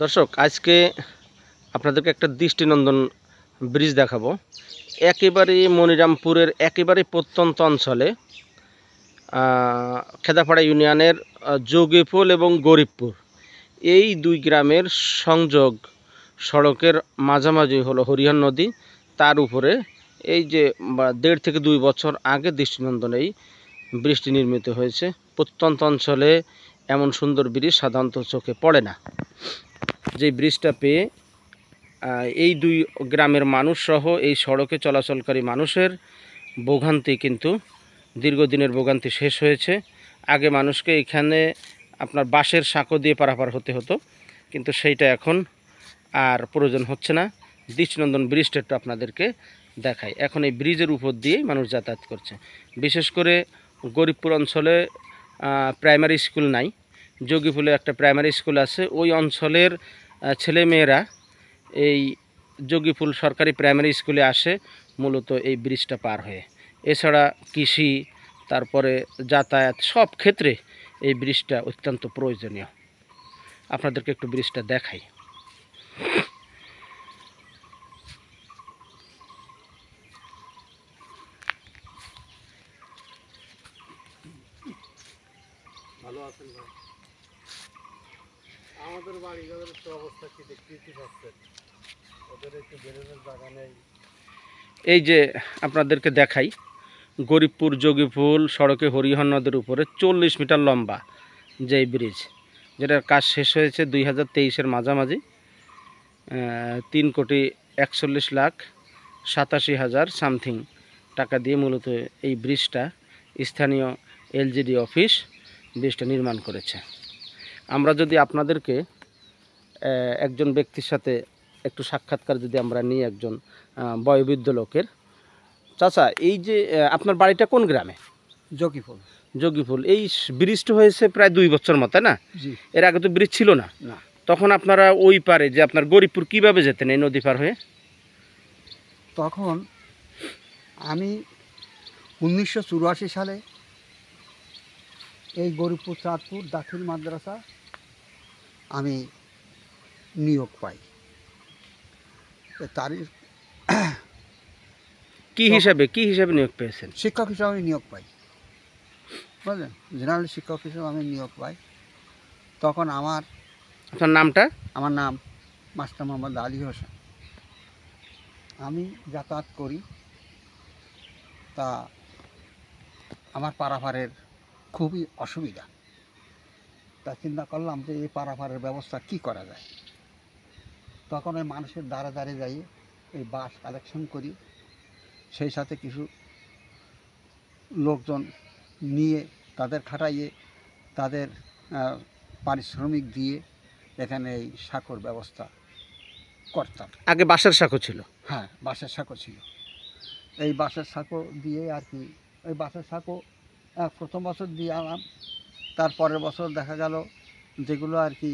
দর্শক, আজকে আপনাদেরকে একটা দৃষ্টিনন্দন ব্রিজ দেখাবো। একেবারে মনিরামপুরের একেবারে প্রত্যন্ত অঞ্চলে খেদাপাড়া ইউনিয়নের যোগীপুল এবং গরিবপুর এই দুই গ্রামের সংযোগ সড়কের মাঝামাঝি হলো হরিহর নদী। তার উপরে এই যে 1.5 থেকে 2 বছর আগে দৃষ্টিনন্দন এই ব্রিজটি নির্মিত হয়েছে। প্রত্যন্ত অঞ্চলে এমন সুন্দর ব্রিজ সাধারণত চোখে পড়ে না। যে ব্রিজটা পেয়ে এই দুই গ্রামের মানুষ সহ এই সড়কে চলাচলকারী মানুষের ভোগান্তি কিন্তু দীর্ঘদিনের ভোগান্তি শেষ হয়েছে। আগে মানুষকে এখানে আপনার বাঁশের সাঁকো দিয়ে পারাপার হতে হতো, কিন্তু সেইটা এখন আর প্রয়োজন হচ্ছে না। দৃষ্টিনন্দন ব্রিজটা একটু আপনাদেরকে দেখাই। এখন এই ব্রিজের উপর দিয়েই মানুষ যাতায়াত করছে। বিশেষ করে গরিবপুর অঞ্চলে প্রাইমারি স্কুল নাই, যোগীপুলে একটা প্রাইমারি স্কুল আছে। ওই অঞ্চলের ছেলেমেয়েরা এই যোগীপুল সরকারি প্রাইমারি স্কুলে আসে মূলত এই ব্রিজটা পার হয়ে। এছাড়া কৃষি, তারপরে যাতায়াত, সব ক্ষেত্রে এই ব্রিজটা অত্যন্ত প্রয়োজনীয়। আপনাদেরকে একটু ব্রিজটা দেখাই। ভালো আছেন ভাই? আমাদের বাড়ি ঘরের তো অবস্থা কি দেখতে পাচ্ছেন, ওদের একটু বেরোনোর জায়গা নেই। এই যে আপনাদেরকে দেখাই, গরিবপুর যোগীপুল সড়কে হরিহর নদের উপরে 40 মিটার লম্বা যে ব্রিজ, যেটার কাজ শেষ হয়েছে 2023-এর মাঝামাঝি। 3,41,87,000 সামথিং টাকা দিয়ে মূলত এই ব্রিজটা স্থানীয় এলজিডি অফিস ব্রিজটা নির্মাণ করেছে। আমরা যদি আপনাদেরকে একজন ব্যক্তির সাথে একটু সাক্ষাৎকার যদি আমরা নিই, একজন বয়োবৃদ্ধ লোকের। চাচা, এই যে আপনার বাড়িটা কোন গ্রামে? যোগীপুল। যোগীপুল। এই ব্রিজটা হয়েছে প্রায় 2 বছর মতো, না? জি। এর আগে তো ব্রিজ ছিল না। না। তখন আপনারা ওই পারে যে আপনার গরিবপুর কিভাবে যেতেন এই নদী পার হয়ে? তখন আমি 1984 সালে এই গরিবপুর চাঁদপুর দাখিল মাদ্রাসা আমি নিয়োগ পাই। তারই কি হিসাবে নিয়োগ পেয়েছেন? শিক্ষক হিসাবে আমি নিয়োগ পাই, বুঝলেন, জেনারেল শিক্ষক হিসাবে আমি নিয়োগ পাই। তখন আপনার নামটা? আমার নাম মাস্টার মোহাম্মদ আলী হোসেন। আমি যাতায়াত করি, তা আমার পারাপারের খুবই অসুবিধা। তা চিন্তা করলাম যে এই পারাপারের ব্যবস্থা কি করা যায়। তখন ওই মানুষের দ্বারে দ্বারে যাই এই বাঁশ কালেকশন করি, সেই সাথে কিছু লোকজন নিয়ে তাদের খাটাইয়ে তাদের পারিশ্রমিক দিয়ে এখানে এই সাঁকোর ব্যবস্থা করতাম। আগে বাঁশের সাঁকো ছিল? হ্যাঁ, বাঁশের সাঁকো ছিল। এই বাঁশের সাঁকো দিয়ে আর কি, ওই বাঁশের সাঁকো প্রথম বছর দিয়ে আনলাম। তার পরের বছর দেখা গেল যেগুলো আর কি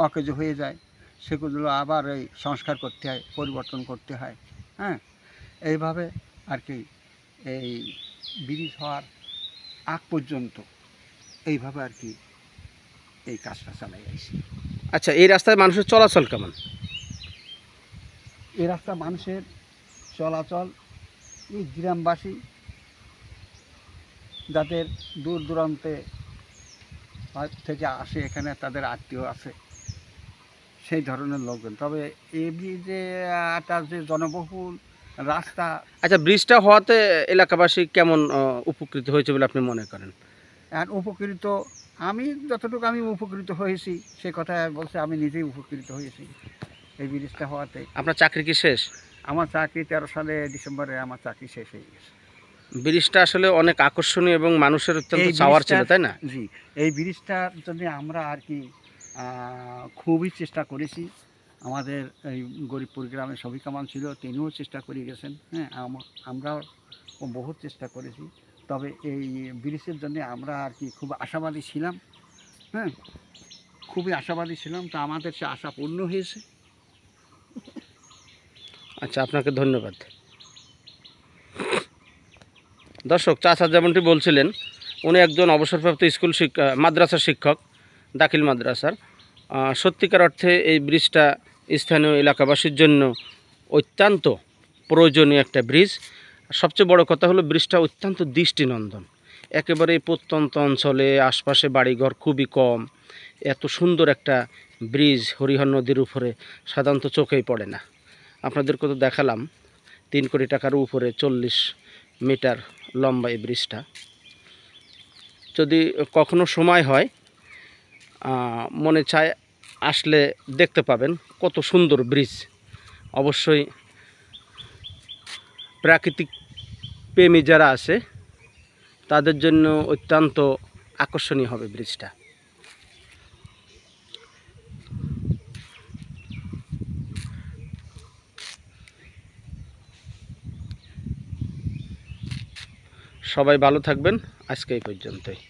অকেজ হয়ে যায় সেগুলো আবার এই সংস্কার করতে হয়, পরিবর্তন করতে হয়। হ্যাঁ, এইভাবে আর কি এই ব্রিজ হওয়ার আগ পর্যন্ত এইভাবে আর কি এই কাজটা চালাই আসি। আচ্ছা, এই রাস্তায় মানুষের চলাচল কেমন? এই রাস্তা মানুষের চলাচল, এই গ্রামবাসী যাদের দূর দূরান্তে থেকে আসে, এখানে তাদের আত্মীয় আছে, সেই ধরনের লোকজন। তবে এই ব্রিজে একটা যে জনবহুল রাস্তা। আচ্ছা, ব্রিজটা হওয়াতে এলাকাবাসী কেমন উপকৃত হয়েছে বলে আপনি মনে করেন? আর উপকৃত আমি যতটুকু আমি উপকৃত হয়েছি সে কথা বলছে, আমি নিজেই উপকৃত হয়েছি এই ব্রিজটা হওয়াতে। আপনার চাকরি কি শেষ? আমার চাকরি 13 সালে ডিসেম্বরে আমার চাকরি শেষ হয়ে গেছে। ব্রিজটা আসলে অনেক আকর্ষণীয় এবং মানুষের অত্যন্ত চাওয়ার ছিল, তাই না? জি, এই ব্রিজটার জন্য আমরা আর কি খুবই চেষ্টা করেছি। আমাদের এই গরিবপুর গ্রামে শফিক কামাল ছিল, তিনিও চেষ্টা করে গেছেন। হ্যাঁ, আমরাও বহুত চেষ্টা করেছি। তবে এই ব্রিজের জন্য আমরা আর কি খুব আশাবাদী ছিলাম। হ্যাঁ, খুবই আশাবাদী ছিলাম, তো আমাদের সে আশা পূর্ণ হয়েছে। আচ্ছা, আপনাকে ধন্যবাদ। দর্শক, চাচা যেমনটি বলছিলেন, উনি একজন অবসরপ্রাপ্ত মাদ্রাসার শিক্ষক, দাখিল মাদ্রাসার। সত্যিকার অর্থে এই ব্রিজটা স্থানীয় এলাকাবাসীর জন্য অত্যন্ত প্রয়োজনীয় একটা ব্রিজ। সবচেয়ে বড় কথা হলো ব্রিজটা অত্যন্ত দৃষ্টিনন্দন, একেবারে প্রত্যন্ত অঞ্চলে আশপাশে বাড়িঘর খুবই কম, এত সুন্দর একটা ব্রিজ হরিহর নদীর উপরে সাধারণত চোখেই পড়ে না। আপনাদেরকে তো দেখালাম 3 কোটি টাকার উপরে 40 মিটার লম্বা এই ব্রিজটা। যদি কখনো সময় হয় মনে চায় আসলে দেখতে পাবেন কত সুন্দর ব্রিজ। অবশ্যই প্রাকৃতিক প্রেমী যারা আছে তাদের জন্য অত্যন্ত আকর্ষণীয় হবে ব্রিজটা। সবাই ভালো থাকবেন, আজকে এই পর্যন্তই।